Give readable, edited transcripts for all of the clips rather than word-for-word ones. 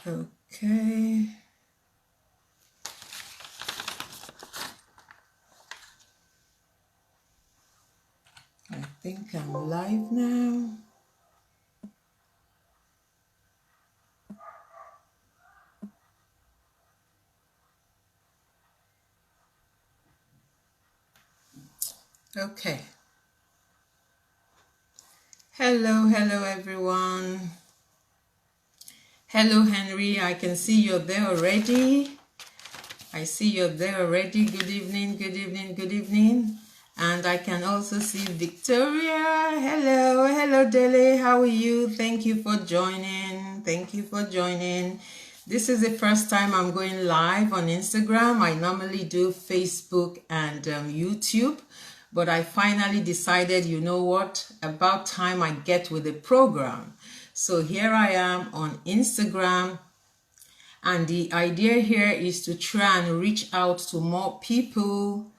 Okay. I think I'm live now. Okay. Hello everyone. Hello Henry, I can see you're there already. I see you're there already. Good evening, good evening, good evening. And I can also see Victoria. Hello Dele, how are you? Thank you for joining. Thank you for joining. This is the first time I'm going live on Instagram. I normally do Facebook and YouTube, but I finally decided, you know what, about time I get with the program. So here I am on Instagram. And the idea here is to try and reach out to more people,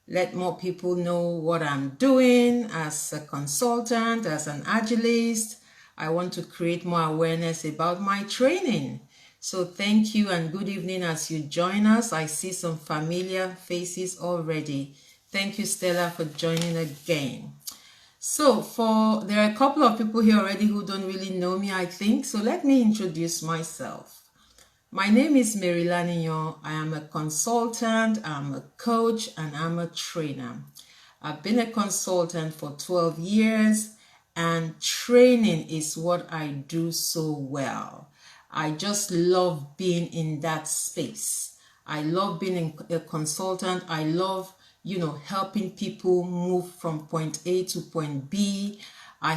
let more people know what I'm doing as a consultant, as an agilist. I want to create more awareness about my training. So thank you and good evening as you join us. I see some familiar faces already. Thank you, Stella, for joining again. So there are a couple of people here already who don't really know me, I think. So let me introduce myself. My name is Mary Laniyan. I am a consultant, I'm a coach, and I'm a trainer. I've been a consultant for 12 years, and training is what I do so well. I just love being in that space. I love being a consultant. I love, helping people move from point A to point B. I,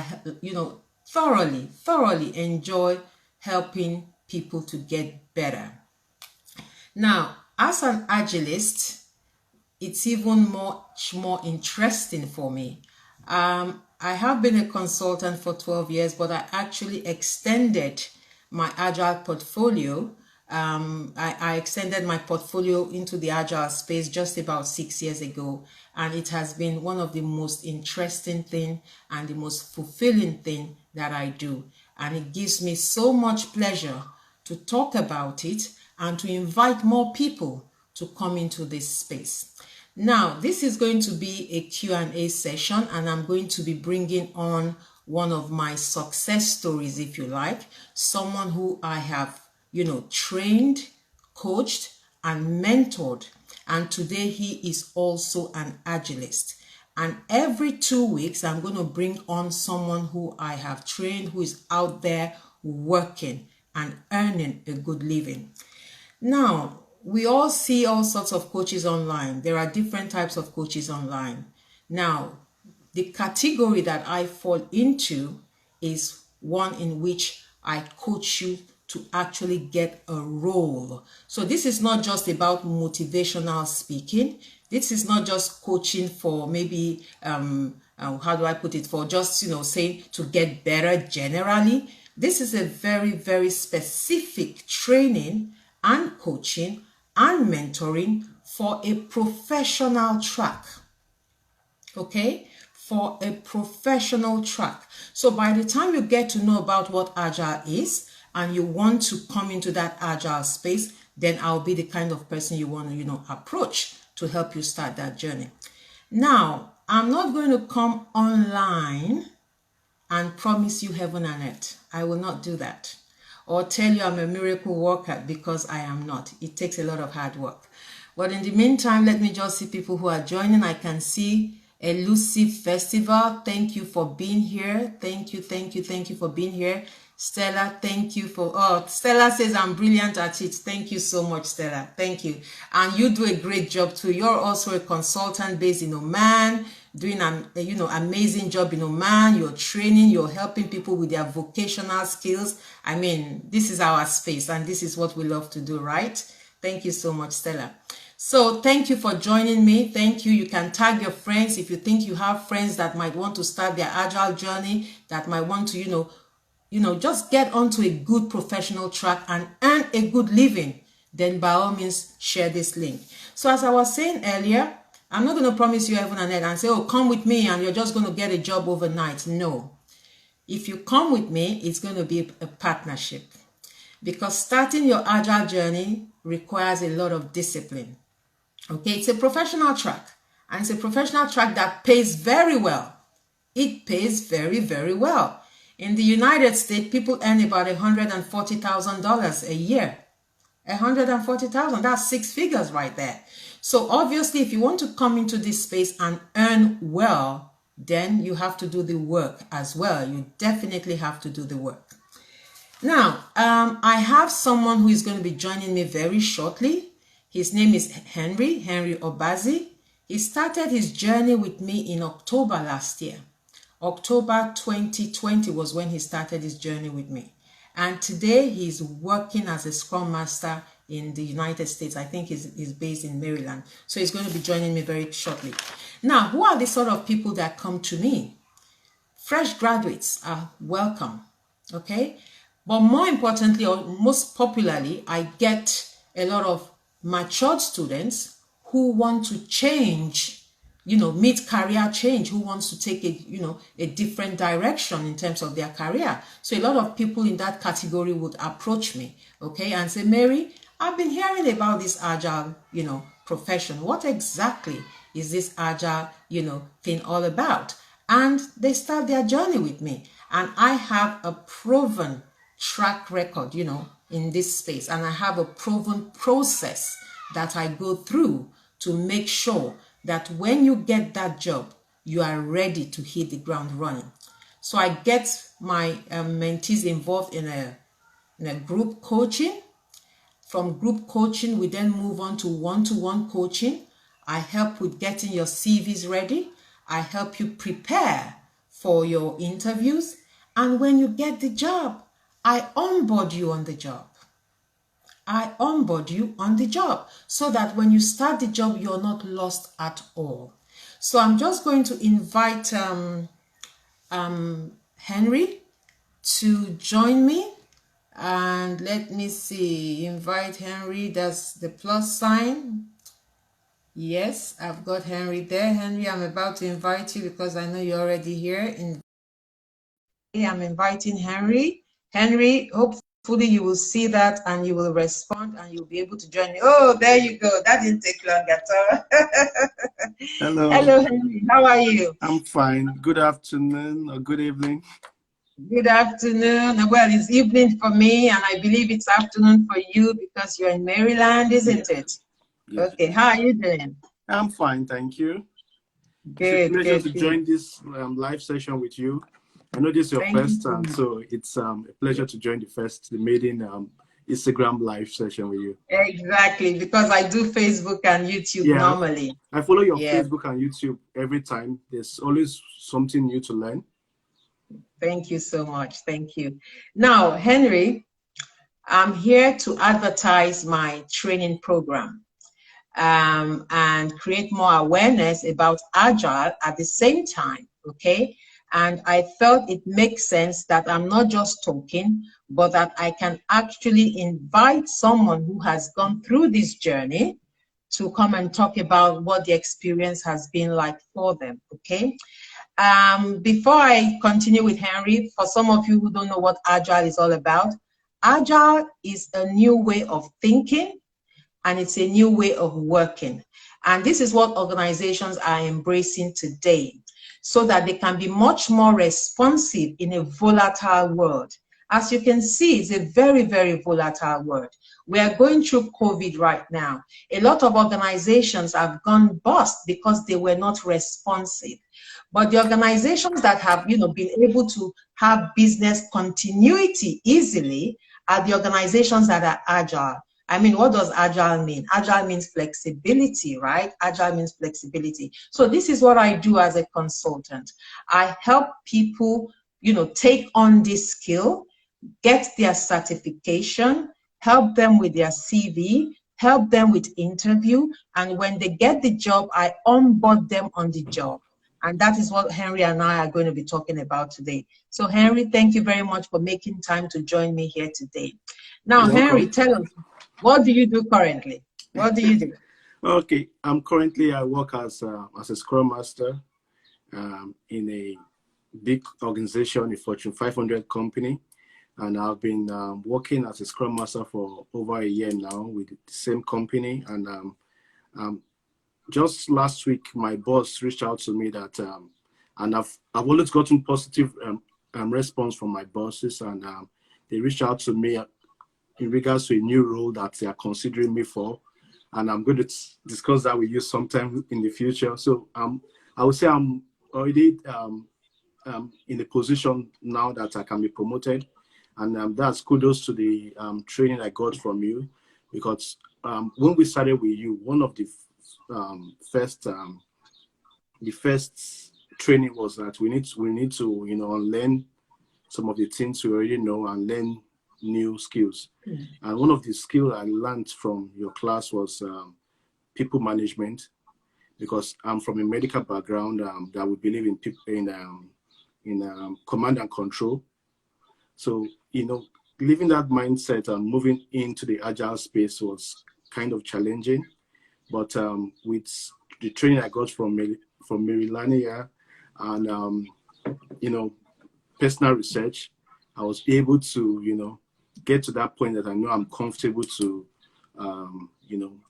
thoroughly enjoy helping people to get better. Now, as an agilist, it's even much more interesting for me. I have been a consultant for 12 years, but I actually extended my agile portfolio. I extended my portfolio into the agile space just about 6 years ago, and it has been one of the most interesting thing and the most fulfilling thing that I do. And it gives me so much pleasure to talk about it and to invite more people to come into this space. Now, this is going to be a Q&A session, and I'm going to be bringing on one of my success stories, if you like, someone who I have, trained, coached, and mentored. And today he is also an agilist. And every 2 weeks, I'm going to bring on someone who I have trained, who is out there working and earning a good living. Now, we all see all sorts of coaches online. There are different types of coaches online. Now, the category that I fall into is one in which I coach you to actually get a role. So this is not just about motivational speaking. This is not just coaching for maybe, how do I put it, for just, saying to get better generally. This is a very, very specific training and coaching and mentoring for a professional track. Okay? For a professional track. So by the time you get to know about what Agile is and you want to come into that Agile space, then I'll be the kind of person you want to, approach to help you start that journey. Now, I'm not going to come online and promise you heaven and earth. I will not do that. Or tell you I'm a miracle worker, because I am not. It takes a lot of hard work. But in the meantime, let me just see people who are joining. I can see Elusive Festival. Thank you for being here. Thank you for being here. Stella, thank you for, Stella says I'm brilliant at it. Thank you so much, Stella. Thank you. And you do a great job too. You're also a consultant based in Oman, doing an amazing job in Oman. You're training, you're helping people with their vocational skills. I mean, this is our space and this is what we love to do, right? Thank you so much, Stella. So thank you for joining me. Thank you. You can tag your friends if you think you have friends that might want to start their agile journey, that might want to, just get onto a good professional track and earn a good living. Then by all means, share this link. So as I was saying earlier, I'm not going to promise you heaven and earth and say, oh, come with me and you're just going to get a job overnight. No. If you come with me, it's going to be a partnership. because starting your agile journey requires a lot of discipline. Okay, it's a professional track, and it's a professional track that pays very well. It pays very, very well. In the United States, people earn about $140,000 a year. 140,000, that's six figures right there. So obviously, if you want to come into this space and earn well, then you have to do the work as well. You definitely have to do the work. Now, I have someone who is going to be joining me very shortly. His name is Henry Obazee. He started his journey with me in October last year. October 2020 was when he started his journey with me. And today he's working as a Scrum Master in the United States. I think he's based in Maryland. So he's going to be joining me very shortly. Now, who are the sort of people that come to me? Fresh graduates are welcome, okay? But more importantly, or most popularly, I get a lot of matured students who want to change, meet career change, who wants to take a different direction in terms of their career. So a lot of people in that category would approach me, okay, and say, Mary, I've been hearing about this agile, profession. What exactly is this agile, thing all about? And they start their journey with me. And I have a proven track record, in this space. And I have a proven process that I go through to make sure that when you get that job, you are ready to hit the ground running. So I get my mentees involved in a group coaching. From group coaching, we then move on to one-to-one coaching. I help with getting your CVs ready. I help you prepare for your interviews. And when you get the job, I onboard you on the job. I onboard you on the job so that when you start the job, you're not lost at all. So I'm just going to invite Henry to join me. And let me see, invite Henry, that's the plus sign. Yes, I've got Henry there. Henry, I'm about to invite you because I know you're already here. I'm inviting Henry. Henry, hopefully you will see that and you will respond and you'll be able to join me. Oh, there you go. That didn't take long at all. Hello. Hello, Henry. How are you? I'm fine. Good afternoon or good evening. Good afternoon. Well, it's evening for me, and I believe it's afternoon for you because you're in Maryland, isn't it? Yes. Okay. How are you doing? I'm fine, thank you. Good, It's a pleasure good, to good. join this live session with you. I know this is your first time, so it's a pleasure to join the maiden Instagram live session with you. Exactly, because I do Facebook and YouTube normally. I follow you on Facebook and YouTube every time. There's always something new to learn. Thank you so much. Thank you. Now, Henry, I'm here to advertise my training program and create more awareness about Agile at the same time, okay? And I felt it makes sense that I'm not just talking, but that I can actually invite someone who has gone through this journey to come and talk about what the experience has been like for them, okay? Before I continue with Henry, for some of you who don't know what Agile is all about, Agile is a new way of thinking and it's a new way of working. And this is what organizations are embracing today so that they can be much more responsive in a volatile world. As you can see, it's a very, very volatile world. We are going through COVID right now. A lot of organizations have gone bust because they were not responsive. But the organizations that have, been able to have business continuity easily are the organizations that are agile. I mean, what does agile mean? Agile means flexibility, right? Agile means flexibility. So this is what I do as a consultant. I help people, take on this skill, get their certification, help them with their CV, help them with interview, and when they get the job, I onboard them on the job. And that is what Henry and I are going to be talking about today. So Henry, thank you very much for making time to join me here today. Now, Henry, tell us, what do you do currently? What do you do? Okay, I work as a Scrum Master in a big organization, a Fortune 500 company. and I've been working as a Scrum Master for over a year now with the same company. And just last week, my boss reached out to me that, and I've always gotten positive response from my bosses, and they reached out to me in regards to a new role that they are considering me for, and I'm going to discuss that with you sometime in the future. So I would say I'm already in a position now that I can be promoted, and that's kudos to the training I got from you, because when we started with you, one of the first training was that we need to unlearn some of the things we already know and learn new skills. And one of the skills I learned from your class was people management, because I'm from a medical background that we believe in people in command and control. So leaving that mindset and moving into the agile space was kind of challenging, but with the training I got from Laniyan and personal research, I was able to get to that point that I know I'm comfortable to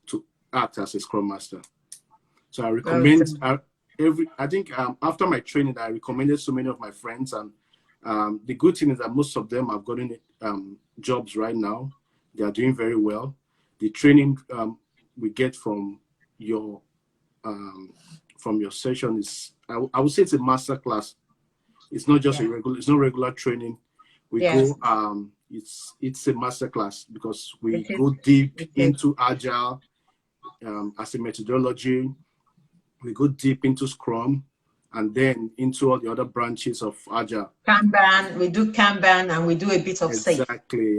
to act as a Scrum Master. So I recommend I think after my training, I recommended so many of my friends, and the good thing is that most of them have gotten jobs right now. They are doing very well. The training we get from your session is, I would say, it's a master class. It's not just it's not regular training. We go it's a master class, because we go deep into Agile as a methodology. We go deep into Scrum, and then into all the other branches of Agile. Kanban, we do Kanban, and we do a bit of SAFe.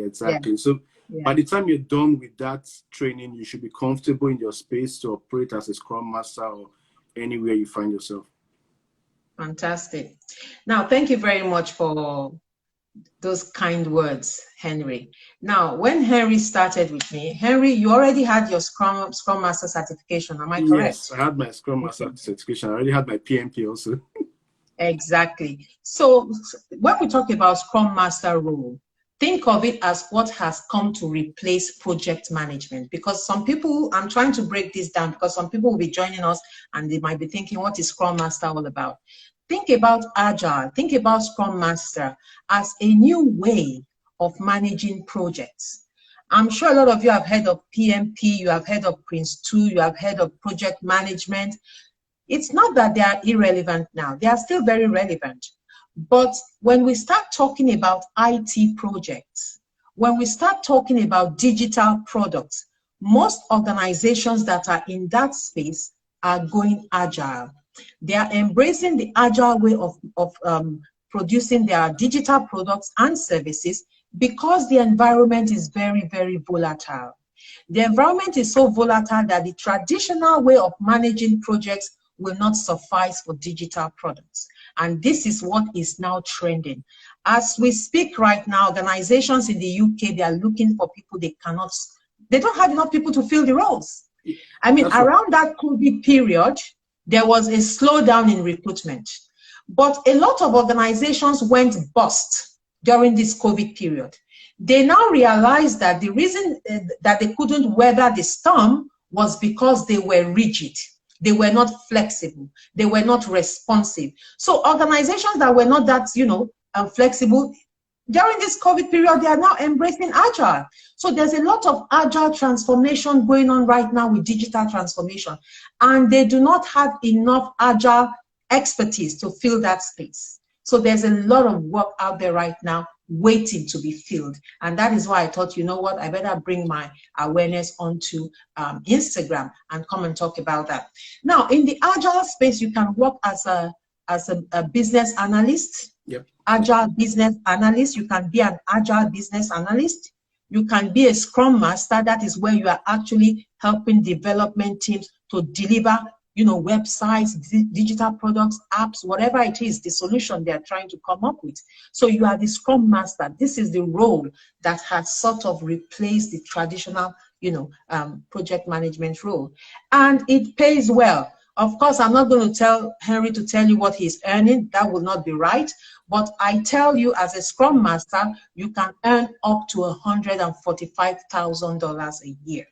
Exactly. Yeah. So by the time you're done with that training, you should be comfortable in your space to operate as a Scrum Master or anywhere you find yourself. Fantastic. Now, thank you very much for those kind words, Henry. Now, when Henry started with me, Henry, you already had your Scrum Master certification, am I correct? Yes, I had my Scrum Master certification. I already had my PMP also. Exactly. So when we talk about Scrum Master role, think of it as what has come to replace project management. Because some people, I'm trying to break this down, because some people will be joining us and they might be thinking, what is Scrum Master all about? Think about Agile, think about Scrum Master as a new way of managing projects. I'm sure a lot of you have heard of PMP, you have heard of Prince 2, you have heard of project management. It's not that they are irrelevant now, they are still very relevant. But when we start talking about IT projects, when we start talking about digital products, most organizations that are in that space are going agile. They are embracing the agile way of producing their digital products and services, because the environment is very, very volatile. The environment is so volatile that the traditional way of managing projects will not suffice for digital products. And this is what is now trending. As we speak right now, organizations in the UK, they are looking for people they don't have enough people to fill the roles. I mean, around that COVID period, there was a slowdown in recruitment. But a lot of organizations went bust during this COVID period. They now realize that the reason that they couldn't weather the storm was because they were rigid. They were not flexible. They were not responsive. So organizations that were not that, flexible, during this COVID period, they are now embracing Agile. So there's a lot of Agile transformation going on right now with digital transformation. And they do not have enough Agile expertise to fill that space. So there's a lot of work out there right now waiting to be filled. And that is why I thought, you know what, I better bring my awareness onto Instagram and come and talk about that. Now, in the Agile space, you can work as a business analyst. Yep. Agile business analyst. You can be an Agile business analyst. You can be a Scrum Master. That is where you are actually helping development teams to deliver, websites, digital products, apps, whatever it is, the solution they are trying to come up with. So you are the Scrum Master. This is the role that has sort of replaced the traditional, project management role. And it pays well. Of course, I'm not going to tell Henry to tell you what he's earning. That will not be right. But I tell you, as a Scrum Master, you can earn up to $145,000 a year.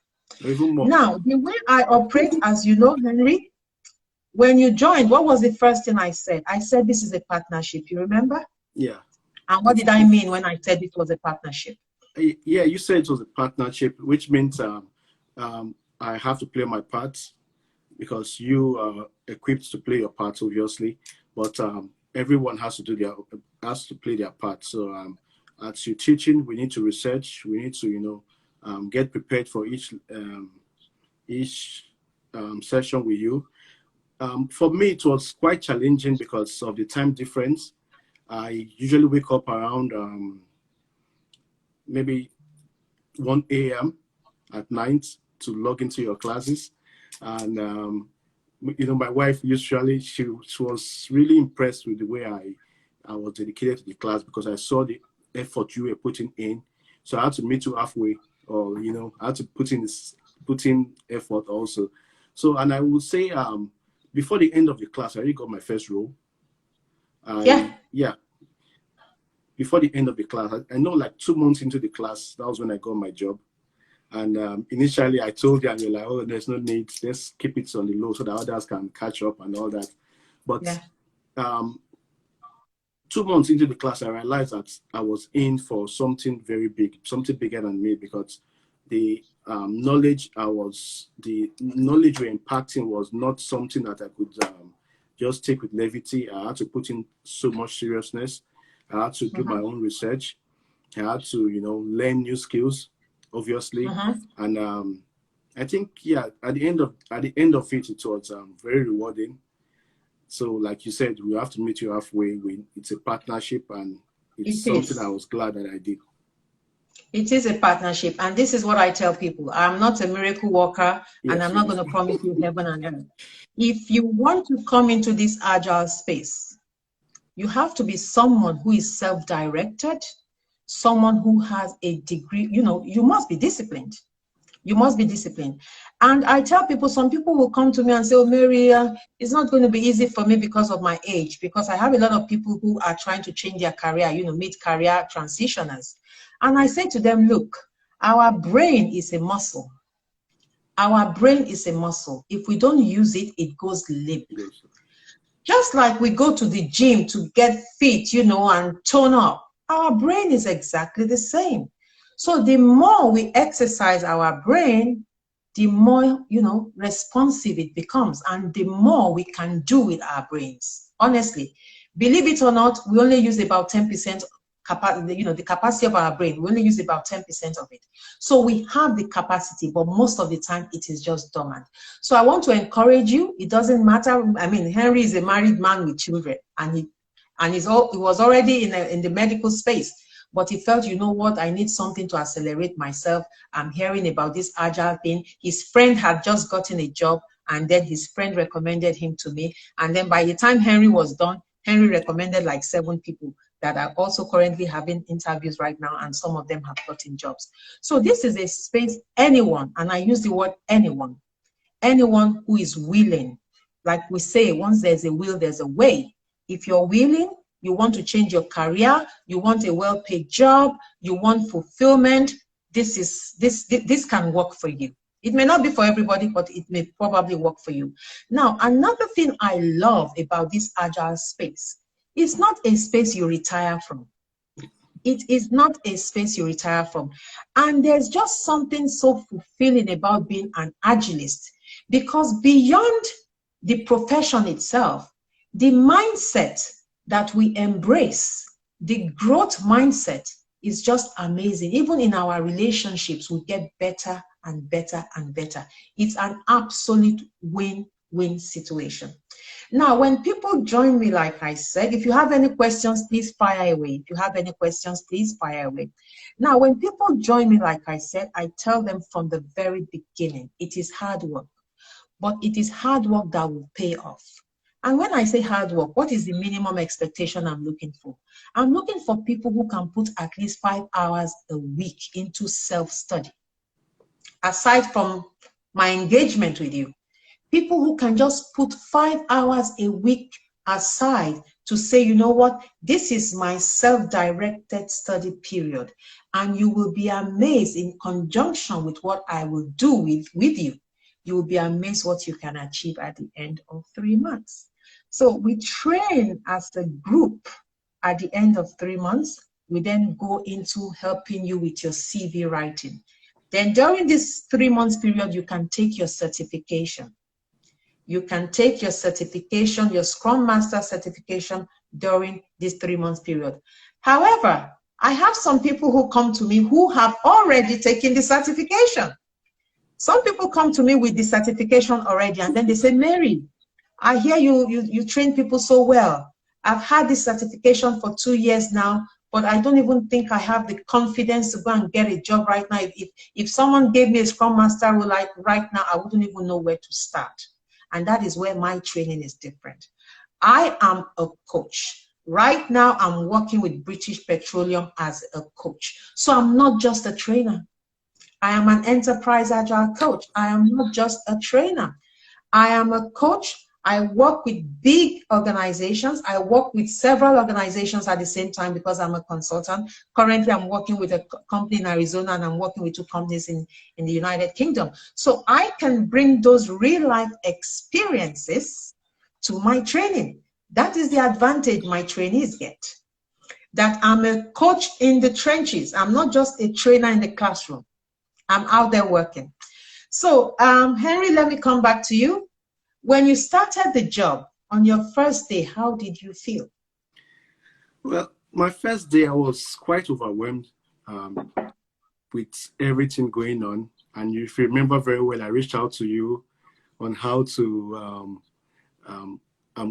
Even more. Now, the way I operate, as you know, Henry, when you joined, what was the first thing I said? I said, this is a partnership. You remember? Yeah. And what did I mean when I said it was a partnership? Yeah, you said it was a partnership, which means I have to play my part because you are equipped to play your part, obviously. But everyone has to play their part. So as you're teaching, we need to research. We need to, get prepared for each session with you. For me, it was quite challenging because of the time difference. I usually wake up around maybe 1 a.m. at night to log into your classes. And, my wife usually, she was really impressed with the way I was dedicated to the class because I saw the effort you were putting in. So I had to meet you halfway, or, I had to put in effort also. So, and I would say, before the end of the class, I already got my first role. Yeah. Before the end of the class, I know like 2 months into the class, that was when I got my job. And initially I told you, and you're like, oh, there's no need, let's keep it on the low so that others can catch up and all that. But 2 months into the class, I realized that I was in for something very big, something bigger than me, because the knowledge we're impacting was not something that I could just take with levity. I had to put in so much seriousness. I had to do my own research. I had to, learn new skills, obviously. And I think, at the end of it, it was very rewarding. So, like you said, we have to meet you halfway. It's a partnership, and it's something I was glad that I did. It is a partnership, and this is what I tell people. I'm not a miracle worker, and I'm not going to promise you heaven and earth. If you want to come into this agile space, you have to be someone who is self-directed, someone who has a degree. You must be disciplined. You must be disciplined. And I tell people, some people will come to me and say, oh, Mary, it's not going to be easy for me because of my age, because I have a lot of people who are trying to change their career, mid-career transitioners. And I say to them, look, our brain is a muscle. Our brain is a muscle. If we don't use it, it goes limp. Just like we go to the gym to get fit, and tone up, our brain is exactly the same. So the more we exercise our brain, the more, responsive it becomes, and the more we can do with our brains. Honestly, believe it or not, we only use about 10% capacity, the capacity of our brain. We only use about 10% of it. So we have the capacity, but most of the time it is just dormant. So I want to encourage you. It doesn't matter. I mean, Henry is a married man with children, and he was already in the medical space. But he felt, you know what, I need something to accelerate myself. I'm hearing about this agile thing. His friend had just gotten a job, and then his friend recommended him to me. And then by the time Henry was done, Henry recommended like 7 people that are also currently having interviews right now, and some of them have gotten jobs. So this is a space, anyone, and I use the word anyone who is willing. Like we say, once there's a will, there's a way. If you're willing, you want to change your career, you want a well-paid job, you want fulfillment, this can work for you. It may not be for everybody, but it may probably work for you. Now, another thing I love about this agile space, it's not a space you retire from. It is not a space you retire from. And there's just something so fulfilling about being an agilist, because beyond the profession itself, the mindset that we embrace, the growth mindset, is just amazing. Even in our relationships, we get better and better and better. It's an absolute win-win situation. Now, when people join me, like I said, if you have any questions, please fire away. If you have any questions, please fire away. Now, when people join me, like I said, I tell them from the very beginning, it is hard work, but it is hard work that will pay off. And when I say hard work, what is the minimum expectation I'm looking for? I'm looking for people who can put at least 5 hours a week into self-study. Aside from my engagement with you, People who can just put 5 hours a week aside to say, you know what, this is my self-directed study period. And you will be amazed, in conjunction with what I will do with you, you will be amazed what you can achieve at the end of 3 months. So we train as a group at the end of 3 months. We then go into helping you with your CV writing. Then during this 3 months period, you can take your certification. You can take your certification, your Scrum Master certification, during this 3 months period. However, I have some people who come to me who have already taken the certification. Some people come to me with the certification already, and then they say, Mary, I hear you train people so well. I've had this certification for 2 years now, but I don't even think I have the confidence to go and get a job right now. If someone gave me a Scrum Master role like right now, I wouldn't even know where to start. And that is where my training is different. I am a coach. Right now, I'm working with British Petroleum as a coach. So I'm not just a trainer. I am an enterprise agile coach. I am not just a trainer. I am a coach. I work with big organizations. I work with several organizations at the same time because I'm a consultant. Currently, I'm working with a company in Arizona, and I'm working with 2 companies in the United Kingdom. So I can bring those real-life experiences to my training. That is the advantage my trainees get. That I'm a coach in the trenches. I'm not just a trainer in the classroom. I'm out there working. So, Henry, let me come back to you. When you started the job on your first day, how did you feel? Well, my first day, I was quite overwhelmed with everything going on. And if you remember very well, I reached out to you on how to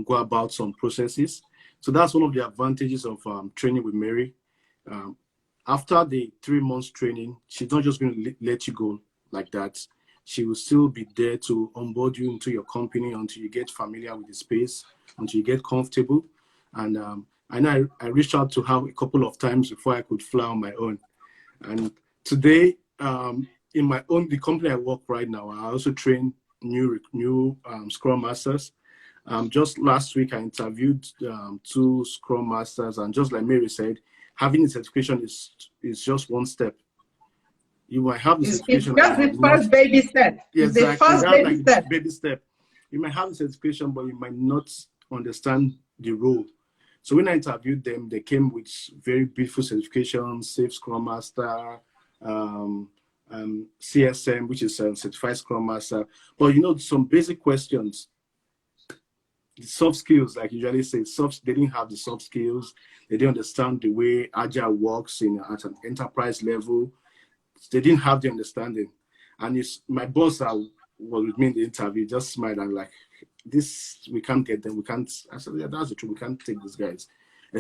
go about some processes. So that's one of the advantages of training with Mary. After the 3 months training, she's not just going to let you go like that. She will still be there to onboard you into your company until you get familiar with the space, until you get comfortable. And I know I reached out to her a couple of times before I could fly on my own. And today, in my own, the company I work right now, I also train new Scrum Masters. Just last week, I interviewed 2 Scrum Masters, and just like Mary said, having the certification is just one step. You might have the certification. It's just the first baby step. Yeah, exactly. It's the first baby step. Baby step. You might have the certification, but you might not understand the role. So when I interviewed them, they came with very beautiful certifications: Safe Scrum Master, CSM, which is Certified Scrum Master. But you know, some basic questions, the soft skills, like you usually say, they didn't have the soft skills. They didn't understand the way Agile works at an enterprise level. They didn't have the understanding. And my boss was with me in the interview, just smiled and like, this, we can't get them. We can't. I said, yeah, that's the truth. We can't take these guys. You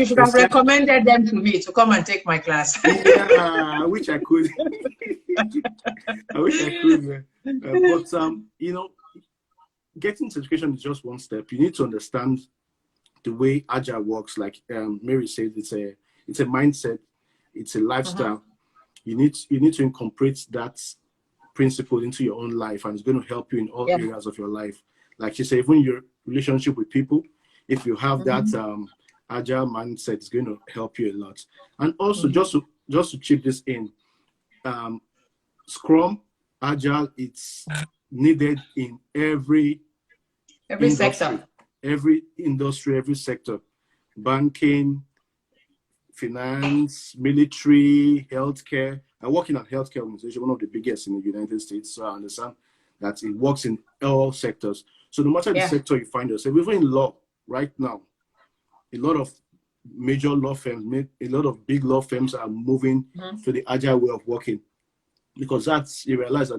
should have recommended them to me to come and take my class. Yeah, I wish I could. I wish I could. But, you know, getting certification is just one step. You need to understand the way Agile works. Like Mary said, it's a mindset. It's a lifestyle. You need to incorporate that principle into your own life, and it's going to help you in all areas of your life. Like she said, even your relationship with people, if you have that Agile mindset, it's going to help you a lot. And also, just to chip this in, Scrum, Agile, it's needed in every industry, sector, every sector, banking, finance, military, healthcare. I work in a healthcare organization, one of the biggest in the United States, so I understand that it works in all sectors. So no matter the sector you find yourself, even in law right now, a lot of major law firms, a lot of big law firms are moving to the Agile way of working, because you realize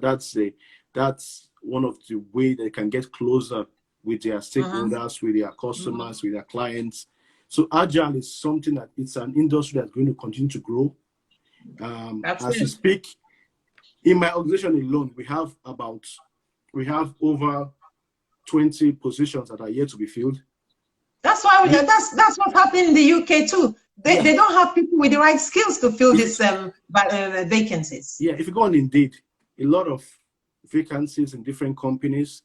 that's one of the way they can get closer with their stakeholders, with their customers, with their clients. So Agile is something that it's an industry that's going to continue to grow. As you speak, in my organization alone, we have over 20 positions that are yet to be filled. That's why that's what's happening in the UK too. They don't have people with the right skills to fill these vacancies. Yeah, if you go on Indeed, a lot of vacancies in different companies.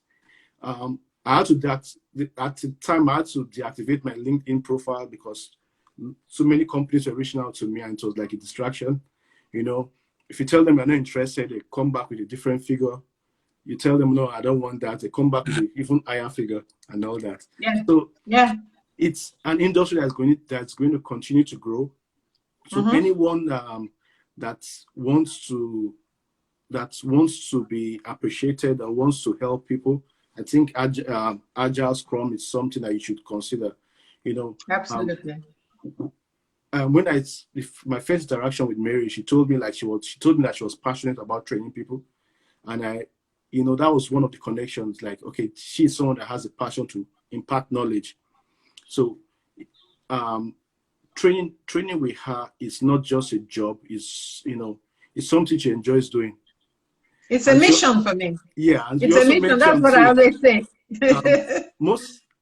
I had to at the time I had to deactivate my LinkedIn profile because so many companies were reaching out to me, and it was like a distraction. You know, if you tell them you're not interested, they come back with a different figure. You tell them no, I don't want that, they come back with an even higher figure and all that. Yeah. So Yeah. it's an industry that's going to continue to grow. So anyone that wants to be appreciated or wants to help people, I think Agile Scrum is something that you should consider. You know, Absolutely. When my first interaction with Mary, she told me that she was passionate about training people, and that was one of the connections. Like, okay, she's someone that has a passion to impart knowledge. So, training with her is not just a job. It's something she enjoys doing. It's a mission for me. Yeah, and it's a mission. That's what I always say.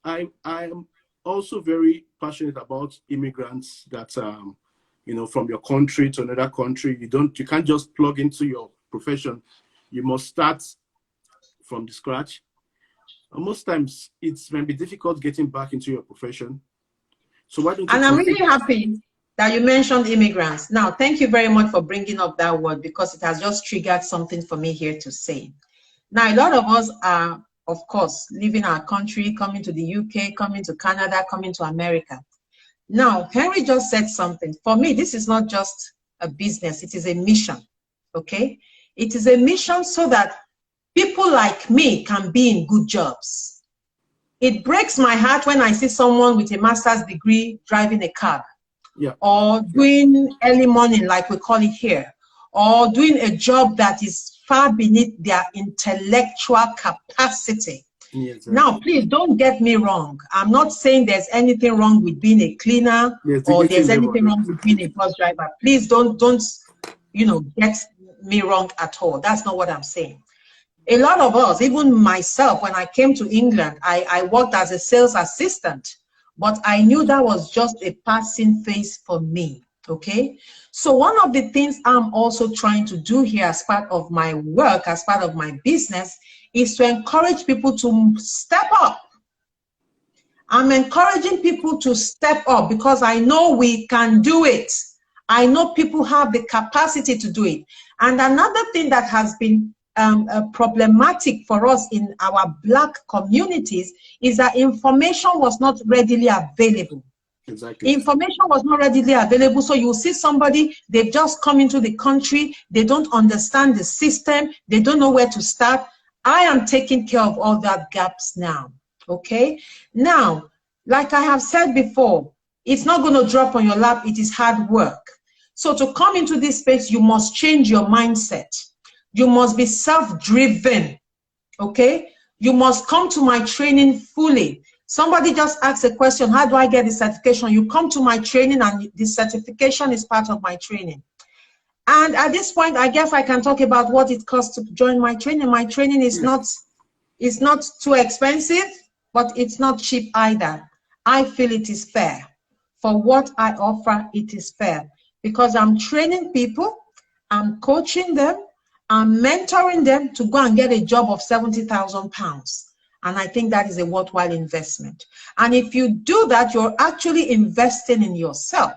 I am also very passionate about immigrants that from your country to another country. You can't just plug into your profession. You must start from the scratch. And most times it may be difficult getting back into your profession. So why don't you? And I'm really happy that you mentioned immigrants. Now, thank you very much for bringing up that word, because it has just triggered something for me here to say. Now, a lot of us are, of course, leaving our country, coming to the UK, coming to Canada, coming to America. Now, Henry just said something. For me, this is not just a business. It is a mission, okay? It is a mission so that people like me can be in good jobs. It breaks my heart when I see someone with a master's degree driving a cab, or doing early morning, like we call it here, or doing a job that is far beneath their intellectual capacity. Now, please don't get me wrong. I'm not saying there's anything wrong with being a cleaner, or there's anything wrong with being a bus driver. Please don't get me wrong at all. That's not what I'm saying. A lot of us, even myself, when I came to England, I worked as a sales assistant, but I knew that was just a passing phase for me, okay? So one of the things I'm also trying to do here as part of my work, as part of my business, is to encourage people to step up. I'm encouraging people to step up because I know we can do it. I know people have the capacity to do it. And another thing that has been problematic for us in our Black communities is that information was not readily available. Exactly. Information was not readily available. So you see somebody, they've just come into the country, they don't understand the system, they don't know where to start. I am taking care of all that gaps now, okay? Now, like I have said before, it's not going to drop on your lap, it is hard work. So to come into this space, you must change your mindset. You must be self-driven, okay? You must come to my training fully. Somebody just asked a question, how do I get the certification? You come to my training and the certification is part of my training. And at this point, I guess I can talk about what it costs to join my training. My training is not too expensive, but it's not cheap either. I feel it is fair. For what I offer, it is fair. Because I'm training people, I'm coaching them, I'm mentoring them to go and get a job of £70,000. And I think that is a worthwhile investment. And if you do that, you're actually investing in yourself.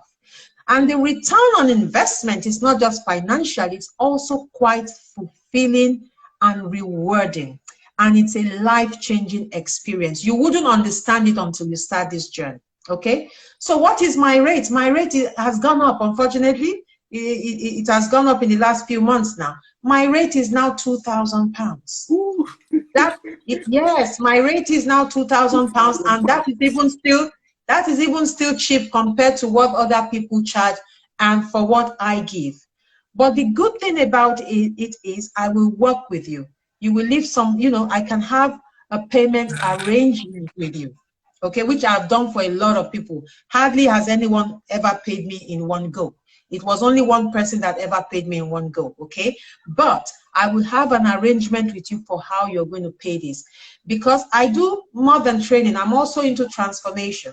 And the return on investment is not just financial, it's also quite fulfilling and rewarding. And it's a life-changing experience. You wouldn't understand it until you start this journey, okay? So what is my rate? My rate has gone up, unfortunately. It has gone up in the last few months now. My rate is now £2,000. Yes, my rate is now £2,000, and that is even still cheap compared to what other people charge and for what I give. But the good thing about it is I will work with you. You will leave some, I can have a payment arrangement with you, okay, which I've done for a lot of people. Hardly has anyone ever paid me in one go. It was only one person that ever paid me in one go, okay? But I will have an arrangement with you for how you're going to pay this. Because I do more than training. I'm also into transformation.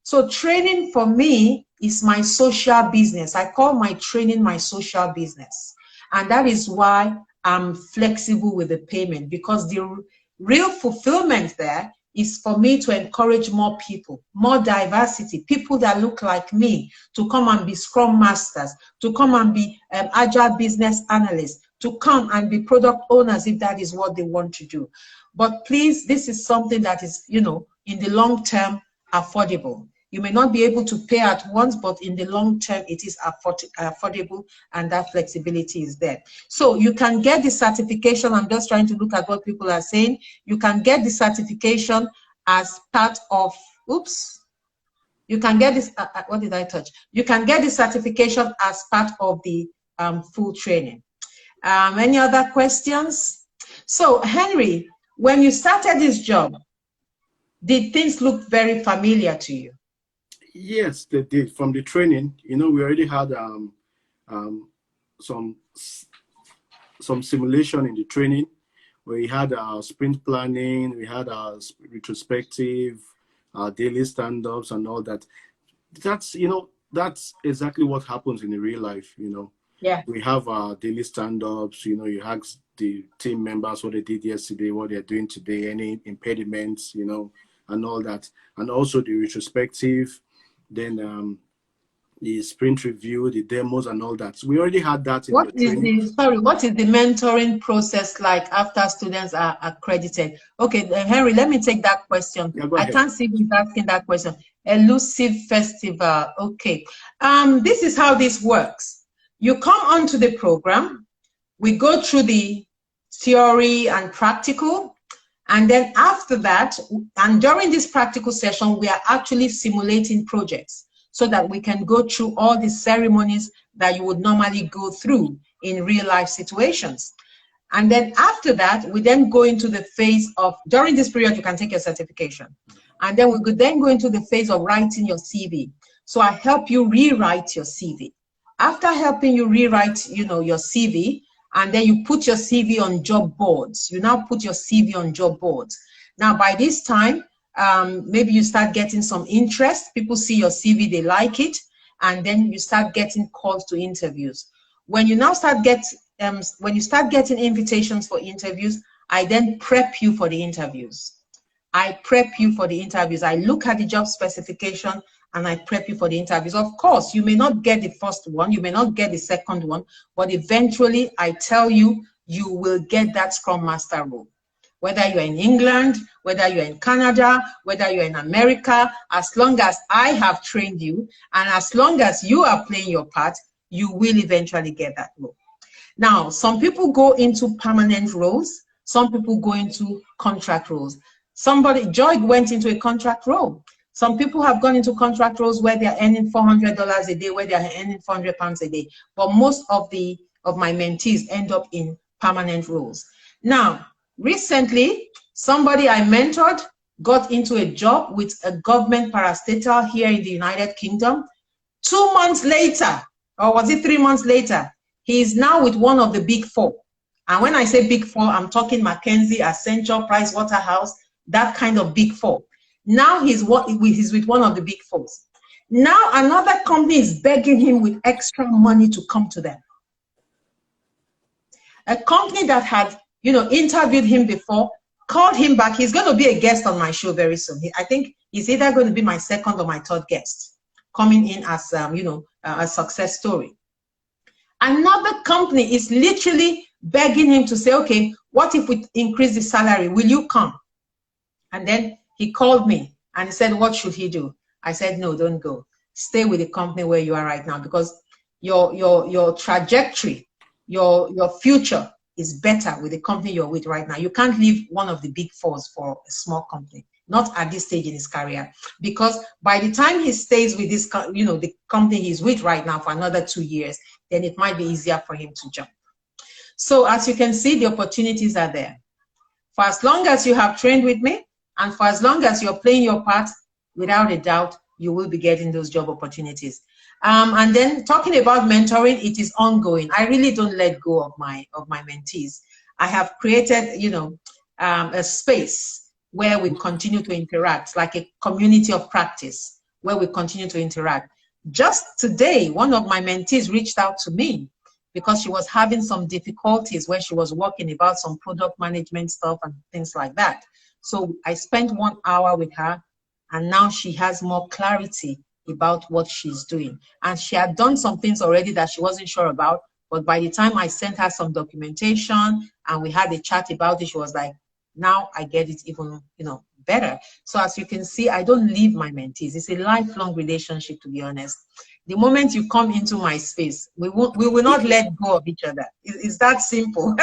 So training for me is my social business. I call my training my social business. And that is why I'm flexible with the payment. Because the real fulfillment there is for me to encourage more people, more diversity, people that look like me, to come and be Scrum Masters, to come and be Agile business analysts, to come and be product owners if that is what they want to do. But please, this is something that is, in the long term, affordable. You may not be able to pay at once, but in the long term, it is affordable, and that flexibility is there. So you can get the certification. I'm just trying to look at what people are saying. You can get the certification as part of, you can get this, what did I touch? You can get the certification as part of the full training. Any other questions? So Henry, when you started this job, did things look very familiar to you? Yes, they did. From the training, we already had some simulation in the training, where we had our sprint planning, we had our retrospective, our daily stand-ups and all that. That's exactly what happens in the real life. Yeah. We have our daily stand-ups. You ask the team members what they did yesterday, what they're doing today, any impediments, and all that, and also the retrospective. Then the sprint review, the demos, and all that. So we already had that in the training. What is the mentoring process like after students are accredited? Okay, Henry, let me take that question. Yeah, go I ahead. can't see who's asking that question. Elusive Festival. Okay. This is how this works. You come onto the program. We go through the theory and practical. And then after that, and during this practical session, we are actually simulating projects so that we can go through all the ceremonies that you would normally go through in real life situations. And then after that, we then go into the phase of, during this period, you can take your certification. And then we could then go into the phase of writing your CV. So I help you rewrite your CV. After helping you rewrite, your CV, and then you put your CV on job boards. You now put your CV on job boards. Now, by this time, maybe you start getting some interest. People see your CV, they like it, and then you start getting calls to interviews. When you now start getting invitations for interviews, I then prep you for the interviews. I look at the job specification and I prep you for the interviews. Of course, you may not get the first one, you may not get the second one, but eventually I tell you, you will get that Scrum Master role. Whether you're in England, whether you're in Canada, whether you're in America, as long as I have trained you and as long as you are playing your part, you will eventually get that role. Now, some people go into permanent roles, some people go into contract roles. Joy went into a contract role. Some people have gone into contract roles where they're earning $400 a day, where they're earning 400 pounds a day. But most of my mentees end up in permanent roles. Now, recently, somebody I mentored got into a job with a government parastatal here in the United Kingdom. 2 months later, or was it 3 months later, he is now with one of the big four. And when I say big four, I'm talking McKinsey, Accenture, Pricewaterhouse, that kind of big four. Now he's with one of the big fours. Now another company is begging him with extra money to come to them. A company that had, interviewed him before, called him back. He's going to be a guest on my show very soon. I think he's either going to be my second or my third guest, coming in as, a success story. Another company is literally begging him to say, okay, what if we increase the salary? Will you come? And then he called me and he said, what should he do? I said, no, don't go. Stay with the company where you are right now, because your trajectory, your future is better with the company you're with right now. You can't leave one of the big fours for a small company, not at this stage in his career, because by the time he stays with this, the company he's with right now for another 2 years, then it might be easier for him to jump. So as you can see, the opportunities are there. For as long as you have trained with me, and for as long as you're playing your part, without a doubt, you will be getting those job opportunities. And then talking about mentoring, it is ongoing. I really don't let go of my mentees. I have created, a space where we continue to interact, like a community of practice, where we continue to interact. Just today, one of my mentees reached out to me because she was having some difficulties where she was working about some product management stuff and things like that. So I spent 1 hour with her, and now she has more clarity about what she's doing. And she had done some things already that she wasn't sure about, but by the time I sent her some documentation and we had a chat about it, she was like, now I get it even, better. So as you can see, I don't leave my mentees. It's a lifelong relationship, to be honest. The moment you come into my space, we will not let go of each other. It's that simple.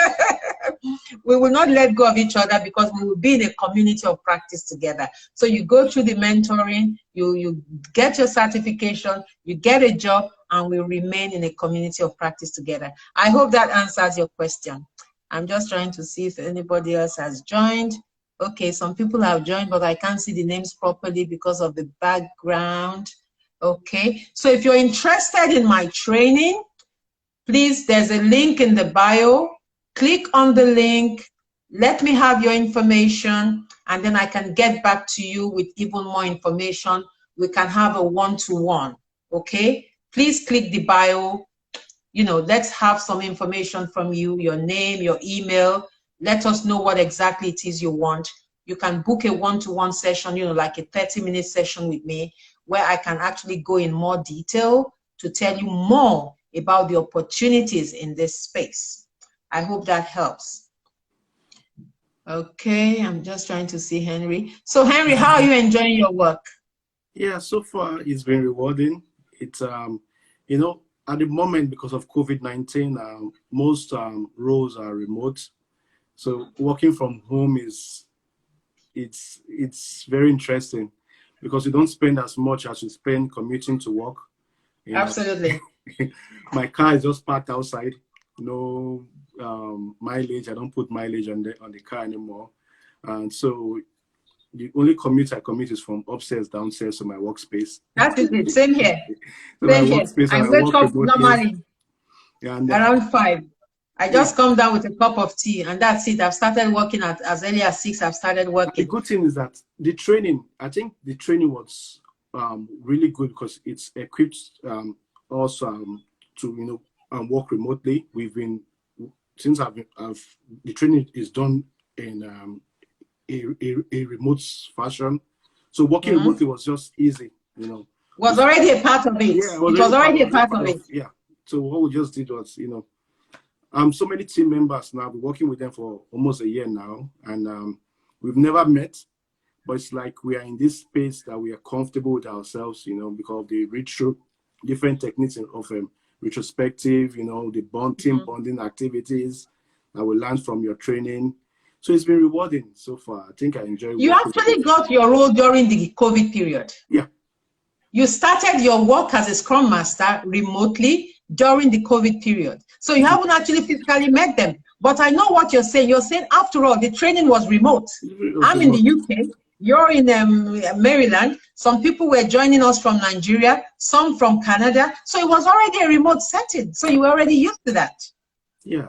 We will not let go of each other because we will be in a community of practice together. So you go through the mentoring, you get your certification, you get a job, and we remain in a community of practice together. I hope that answers your question. I'm just trying to see if anybody else has joined. Okay, some people have joined, but I can't see the names properly because of the background. Okay, so if you're interested in my training, please, there's a link in the bio. Click on the link, let me have your information, and then I can get back to you with even more information. We can have a one-to-one, okay? Please click the bio. Let's have some information from you, your name, your email. Let us know what exactly it is you want. You can book a one-to-one session, like a 30-minute session with me, where I can actually go in more detail to tell you more about the opportunities in this space. I hope that helps. Okay, I'm just trying to see Henry. So Henry, how are you enjoying your work? Yeah, so far it's been rewarding. It's at the moment, because of COVID-19, most roles are remote. So working from home it's very interesting because you don't spend as much as you spend commuting to work. Absolutely. My car is just parked outside. No mileage. I don't put mileage on the car anymore. And so the only commute I commute is from upstairs downstairs to my workspace. That is it. Same here. So Same here. I wake up normally around 5. I just come down with a cup of tea, and that's it. I've started working at as early as 6. I've started working. The good thing is that the training, I think the training was really good because it's equipped us to work remotely. We've been since the training is done in a remote fashion, so working remotely was just easy. Was already a part of it. Yeah, it was already a part of it. Yeah. So what we just did was so many team members now. I've been working with them for almost a year now, and we've never met, but it's like we are in this space that we are comfortable with ourselves, because they read through different techniques of retrospective, the team bonding activities that we learned from your training. So it's been rewarding so far. I think I enjoy. You actually got your role during the COVID period. Yeah. You started your work as a Scrum Master remotely during the COVID period. So you haven't actually physically met them. But I know what you're saying. You're saying, after all, the training was remote. I'm in the UK. You're in Maryland. Some people were joining us from Nigeria, some from Canada. So it was already a remote setting. So you were already used to that. Yeah,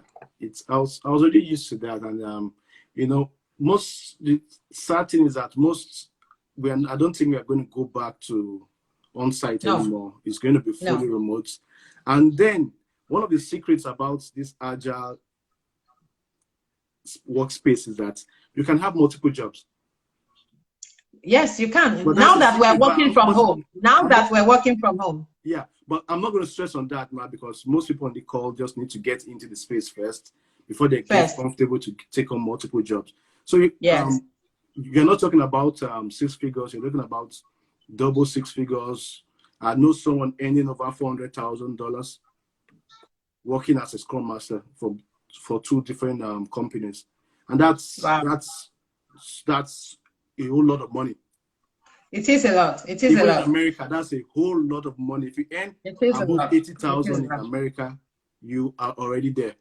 I was already used to that. And, the sad thing is that I don't think we are going to go back to on-site anymore. It's going to be fully remote. And then one of the secrets about this agile workspace is that you can have multiple jobs. Yes, you can. But now that we're working from home. Yeah, but I'm not going to stress on that now because most people on the call just need to get into the space first before they get comfortable to take on multiple jobs. So you're not talking about 6 figures. You're talking about double 6 figures. I know someone earning over $400,000 working as a Scrum Master for 2 different companies, and that's a whole lot of money. It is a lot. It is a lot. In America, that's a whole lot of money. If you earn above 80,000 in America, you are already there.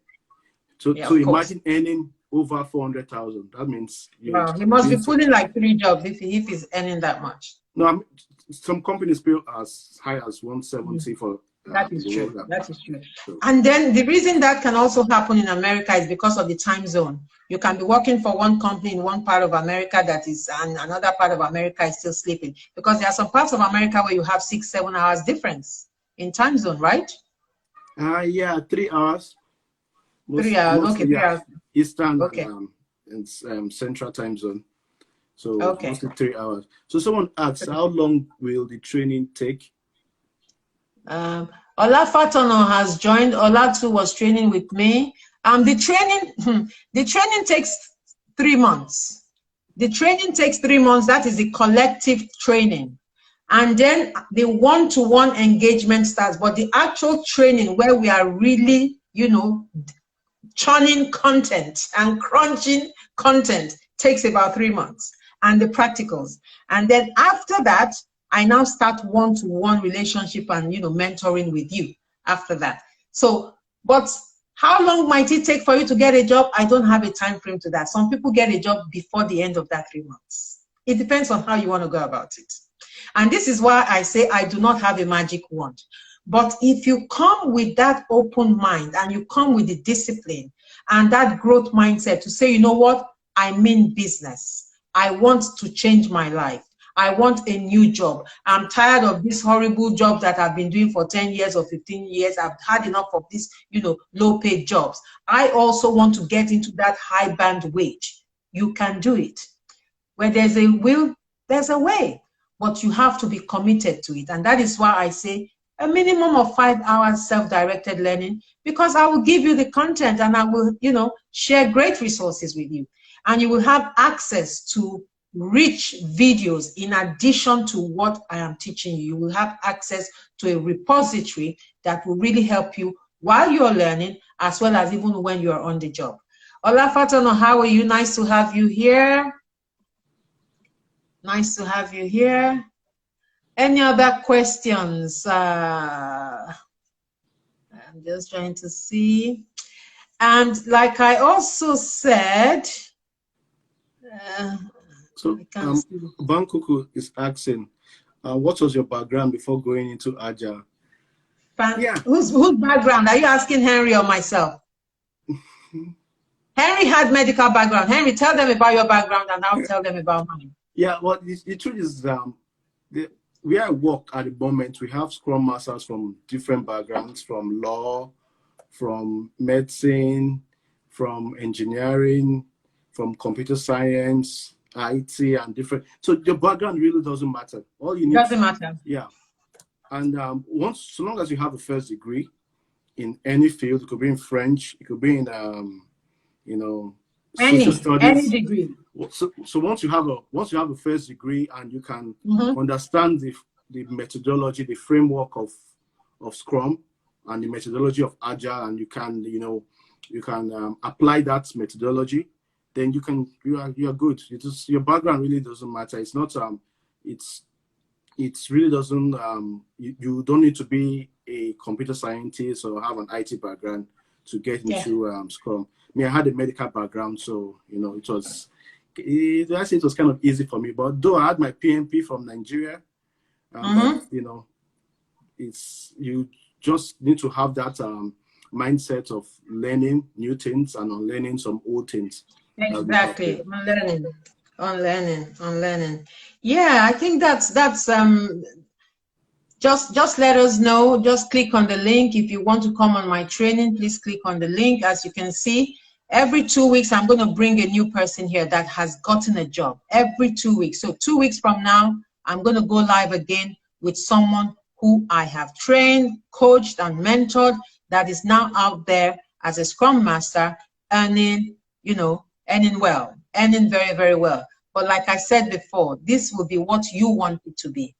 So imagine earning over 400,000. That means he must be pulling like 3 jobs if he's earning that much. No, some companies pay as high as 170 for. That is true. That is true. And then the reason that can also happen in America is because of the time zone. You can be working for one company in one part of America and another part of America is still sleeping. Because there are some parts of America where you have 6-7 hours difference in time zone, right? Yeah, 3 hours. 3 hours. Okay, Mostly, 3 hours. Eastern Okay. and Central time zone. So Okay. mostly 3 hours. So someone asks, how long will the training take? Olafatono has joined. Olatu was training with me. The training takes 3 months. The training takes 3 months. That is the collective training. And then the one-to-one engagement starts. But the actual training where we are really, churning content and crunching content takes about 3 months. And the practicals. And then after that, I now start one-to-one relationship and mentoring with you after that. So, but how long might it take for you to get a job? I don't have a time frame to that. Some people get a job before the end of that 3 months. It depends on how you want to go about it. And this is why I say I do not have a magic wand. But if you come with that open mind and you come with the discipline and that growth mindset to say, you know what, I mean business. I want to change my life. I want a new job. I'm tired of this horrible job that I've been doing for 10 years or 15 years. I've had enough of this, low paid jobs. I also want to get into that high band wage. You can do it. Where there's a will, there's a way. But you have to be committed to it. And that is why I say a minimum of 5 hours self-directed learning, because I will give you the content and I will, share great resources with you. And you will have access to rich videos in addition to what I am teaching you. You will have access to a repository that will really help you while you're learning, as well as even when you're on the job. Olafatono, how are you? Nice to have you here. Nice to have you here. Any other questions? I'm just trying to see. And like I also said, Bankuku is asking, what was your background before going into Agile? Yeah. Whose background? Are you asking Henry or myself? Henry had medical background. Henry, tell them about your background and I'll tell them about mine. Yeah, well, the truth is, where I work at the moment, we have Scrum Masters from different backgrounds, from law, from medicine, from engineering, from computer science, IT, and different. So your background really doesn't matter. All you need doesn't matter. Yeah, and so long as you have a first degree in any field, it could be in French, it could be in social studies. Any degree. So once you have a first degree and you can understand the methodology, the framework of Scrum and the methodology of Agile, and you can apply that methodology, then you are good. Your background really doesn't matter. It's not it's really doesn't you don't need to be a computer scientist or have an IT background to get into Scrum. I had a medical background, so it was kind of easy for me. But though I had my PMP from Nigeria, but, you just need to have that mindset of learning new things and unlearning some old things. Exactly, unlearning. Yeah, I think that's just let us know. Just click on the link. If you want to come on my training, please click on the link. As you can see, every 2 weeks, I'm going to bring a new person here that has gotten a job. Every 2 weeks. So 2 weeks from now, I'm going to go live again with someone who I have trained, coached, and mentored that is now out there as a Scrum Master, earning well, earning very, very well. But like I said before, this will be what you want it to be.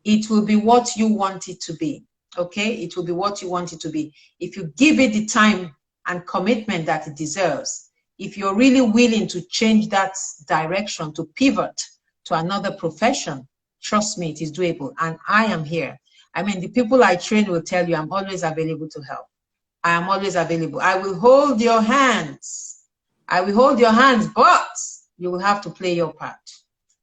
It will be what you want it to be, okay? It will be what you want it to be. If you give it the time and commitment that it deserves, if you're really willing to change that direction, to pivot to another profession, trust me, it is doable. And I am here. I mean, the people I train will tell you I'm always available to help. I am always available. I will hold your hands. I will hold your hands, but you will have to play your part.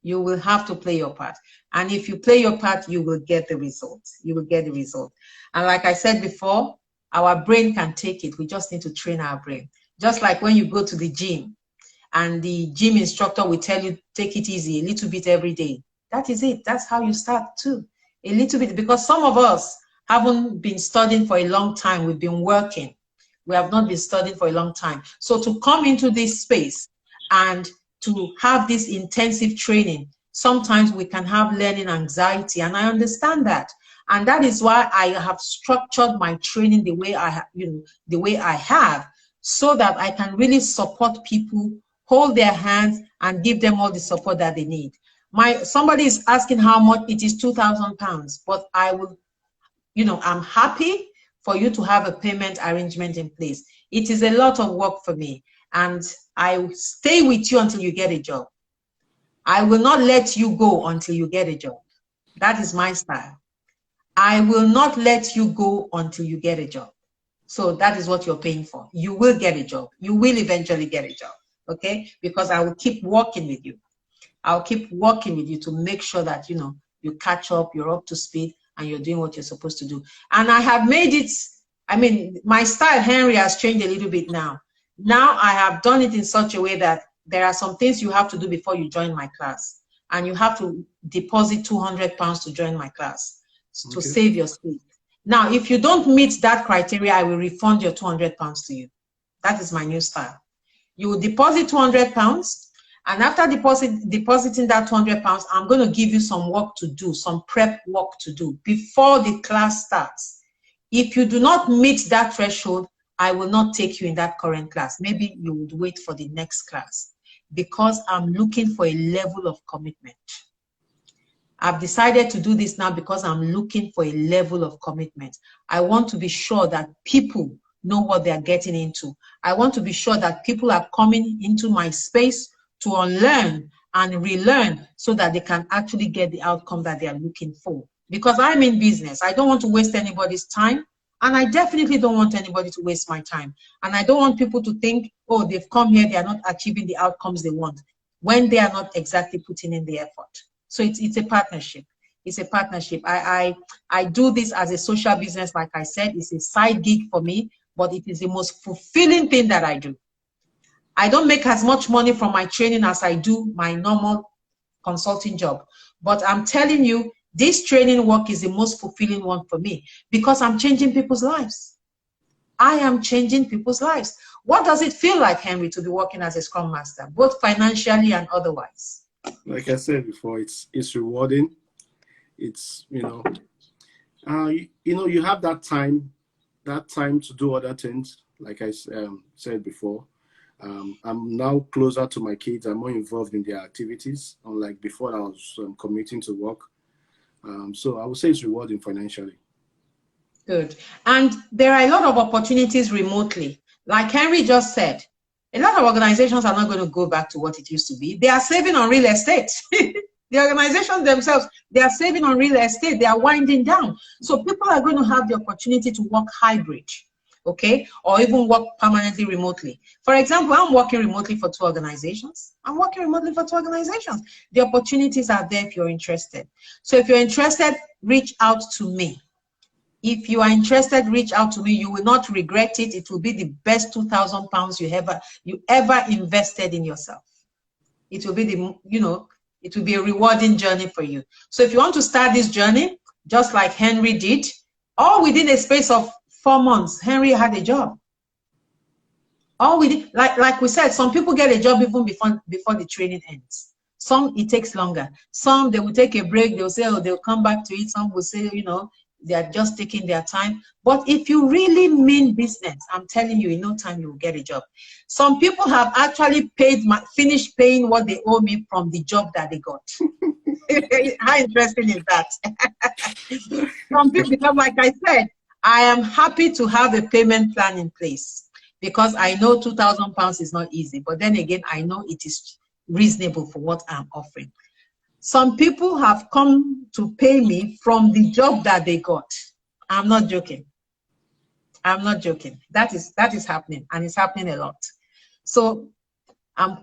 You will have to play your part. And if you play your part, you will get the result. You will get the result. And like I said before, our brain can take it. We just need to train our brain. Just like when you go to the gym and the gym instructor will tell you, take it easy, a little bit every day. That is it. That's how you start too. A little bit, because some of us haven't been studying for a long time. We've been working. We have not been studying for a long time. So to come into this space and to have this intensive training, sometimes we can have learning anxiety, and I understand that. And that is why I have structured my training the way the way I have, so that I can really support people, hold their hands, and give them all the support that they need. Somebody is asking how much. It is £2,000, but I will, I'm happy for you to have a payment arrangement in place. It is a lot of work for me, and I will stay with you until you get a job. I will not let you go until you get a job. That is my style. I will not let you go until you get a job. So that is what you're paying for. You will get a job. You will eventually get a job, okay? Because I will keep working with you. I'll keep working with you to make sure that, you catch up, you're up to speed, and you're doing what you're supposed to do. And I have made it, my style, Henry, has changed a little bit now. Now I have done it in such a way that there are some things you have to do before you join my class. And you have to deposit £200 to join my class to save your seat. Now, if you don't meet that criteria, I will refund your £200 to you. That is my new style. You will deposit £200, and after depositing that £200, I'm going to give you some work to do, some prep work to do before the class starts. If you do not meet that threshold, I will not take you in that current class. Maybe you would wait for the next class, because I'm looking for a level of commitment. I've decided to do this now because I'm looking for a level of commitment. I want to be sure that people know what they're getting into. I want to be sure that people are coming into my space to unlearn and relearn so that they can actually get the outcome that they are looking for. Because I'm in business. I don't want to waste anybody's time. And I definitely don't want anybody to waste my time. And I don't want people to think, oh, they've come here, they are not achieving the outcomes they want, when they are not exactly putting in the effort. So it's a partnership. It's a partnership. I do this as a social business, like I said. It's a side gig for me, but it is the most fulfilling thing that I do. I don't make as much money from my training as I do my normal consulting job. But I'm telling you, this training work is the most fulfilling one for me, because I'm changing people's lives. I am changing people's lives. What does it feel like, Henry, to be working as a Scrum Master, both financially and otherwise? Like I said before, it's rewarding. It's, you have that time to do other things. Like I said before, I'm now closer to my kids. I'm more involved in their activities, unlike before I was commuting to work. So I would say it's rewarding financially. Good. And there are a lot of opportunities remotely. Like Henry just said, a lot of organizations are not going to go back to what it used to be. They are saving on real estate. The organizations themselves, they are saving on real estate. They are winding down. So people are going to have the opportunity to work hybrid, okay? Or even work permanently remotely. For example, I'm working remotely for 2 organizations. The opportunities are there if you're interested. So if you're interested, reach out to me. If you are interested, reach out to me. You will not regret it. It will be the best £2,000 you ever invested in yourself. It will be it will be a rewarding journey for you. So if you want to start this journey, just like Henry did, all within a space of 4 months, Henry had a job. All within, like we said, some people get a job even before the training ends. Some, it takes longer. Some, they will take a break. They'll say, oh, they'll come back to it. Some will say, they are just taking their time. But if you really mean business, I'm telling you, in no time you will get a job. Some people have actually finished paying what they owe me from the job that they got. How interesting is that? Some people, because like I said, I am happy to have a payment plan in place, because I know £2,000 is not easy. But then again, I know it is reasonable for what I'm offering. Some people have come to pay me from the job that they got. I'm not joking. I'm not joking. That is happening, and it's happening a lot. So I'm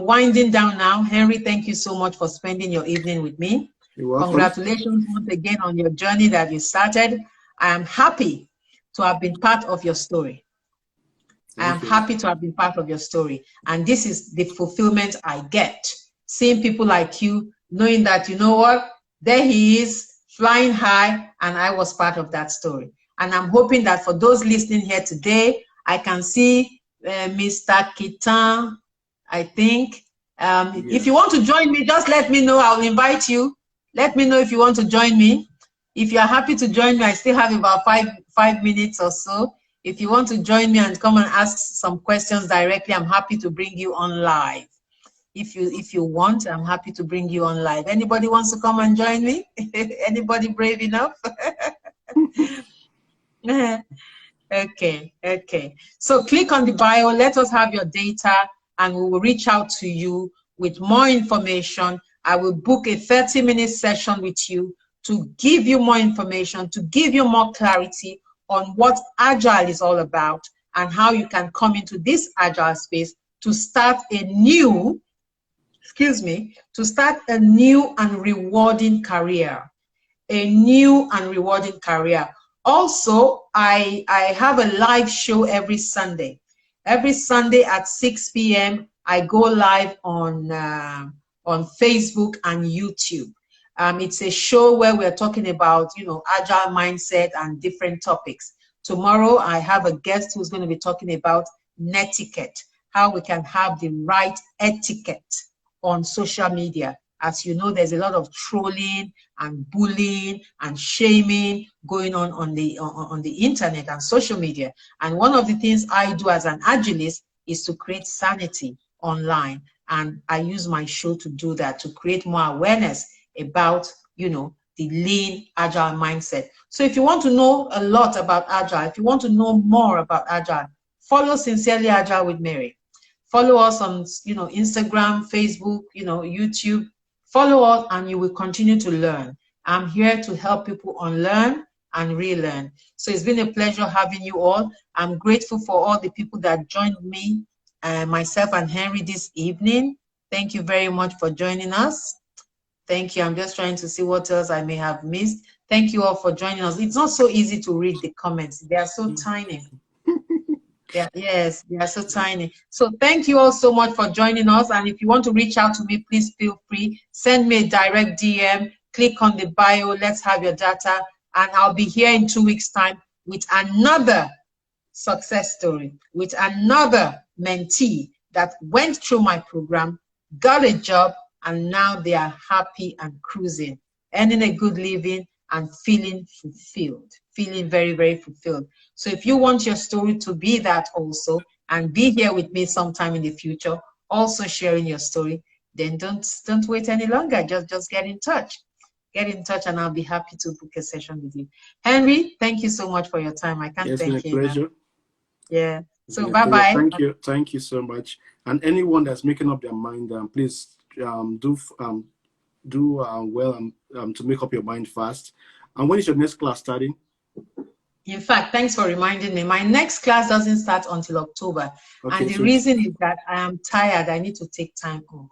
winding down now. Henry, thank you so much for spending your evening with me. You're welcome. Congratulations once again on your journey that you started. I am happy to have been part of your story. I am happy to have been part of your story. And this is the fulfillment I get. Seeing people like you, knowing that, you know what, there he is, flying high, and I was part of that story. And I'm hoping that for those listening here today, I can see Mr. Kitan, I think. If you want to join me, just let me know. I'll invite you. Let me know if you want to join me. If you're happy to join me, I still have about five minutes or so. If you want to join me and come and ask some questions directly, I'm happy to bring you on live. If you want, I'm happy to bring you on live. Anybody wants to come and join me? Anybody brave enough? Okay. So click on the bio, let us have your data, and we will reach out to you with more information. I will book a 30-minute session with you to give you more information, to give you more clarity on what Agile is all about and how you can come into this Agile space to start a new, and rewarding career. A new and rewarding career. Also, I have a live show every Sunday. Every Sunday at 6 p.m., I go live on Facebook and YouTube. It's a show where we're talking about, agile mindset and different topics. Tomorrow, I have a guest who's going to be talking about netiquette, how we can have the right etiquette on social media. As you know, there's a lot of trolling and bullying and shaming going on the internet and social media. And one of the things I do as an agilist is to create sanity online. And I use my show to do that, to create more awareness about, the lean agile mindset. So if you want to know a lot about agile, if you want to know more about agile, follow Sincerely Agile with Mary. Follow us on, Instagram, Facebook, YouTube. Follow us and you will continue to learn. I'm here to help people unlearn and relearn. So it's been a pleasure having you all. I'm grateful for all the people that joined me, myself and Henry this evening. Thank you very much for joining us. Thank you. I'm just trying to see what else I may have missed. Thank you all for joining us. It's not so easy to read the comments. They are so tiny. Yes, they are so tiny. So thank you all so much for joining us. And if you want to reach out to me, please feel free. Send me a direct DM. Click on the bio. Let's have your data. And I'll be here in 2 weeks' time with another success story, with another mentee that went through my program, got a job, and now they are happy and cruising, earning a good living and feeling fulfilled, feeling very, very fulfilled. So if you want your story to be that also, and be here with me sometime in the future, also sharing your story, then don't wait any longer. Just get in touch. Get in touch and I'll be happy to book a session with you. Henry, thank you so much for your time. I can't thank you. It's been a pleasure. Yeah. So bye-bye. Thank you so much. And anyone that's making up their mind, please do well to make up your mind fast. And when is your next class starting? In fact, thanks for reminding me. My next class doesn't start until October. Okay, and the reason is that I am tired. I need to take time off.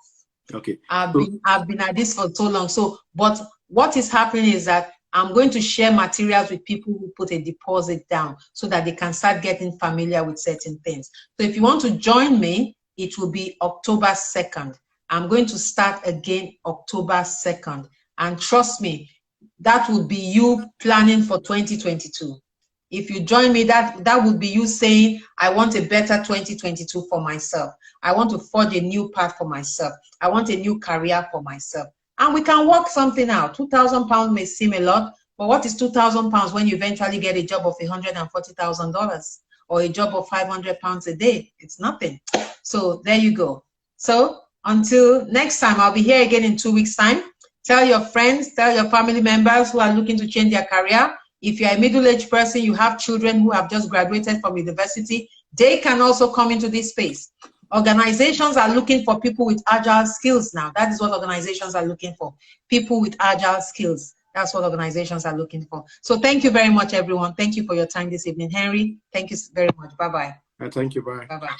Okay. I've been at this for so long. So, but what is happening is that I'm going to share materials with people who put a deposit down so that they can start getting familiar with certain things. So if you want to join me, it will be October 2nd. I'm going to start again October 2nd. And trust me, that would be you planning for 2022. If you join me, that would be you saying, I want a better 2022 for myself. I want to forge a new path for myself. I want a new career for myself. And we can work something out. £2,000 may seem a lot, but what is £2,000 when you eventually get a job of $140,000 or a job of £500 a day? It's nothing. So there you go. So until next time, I'll be here again in 2 weeks' time. Tell your friends, tell your family members who are looking to change their career. If you're a middle-aged person, you have children who have just graduated from university, they can also come into this space. Organizations are looking for people with agile skills now. That is what organizations are looking for. People with agile skills. That's what organizations are looking for. So thank you very much, everyone. Thank you for your time this evening. Henry, thank you very much. Bye-bye. Thank you. Bye. Bye-bye.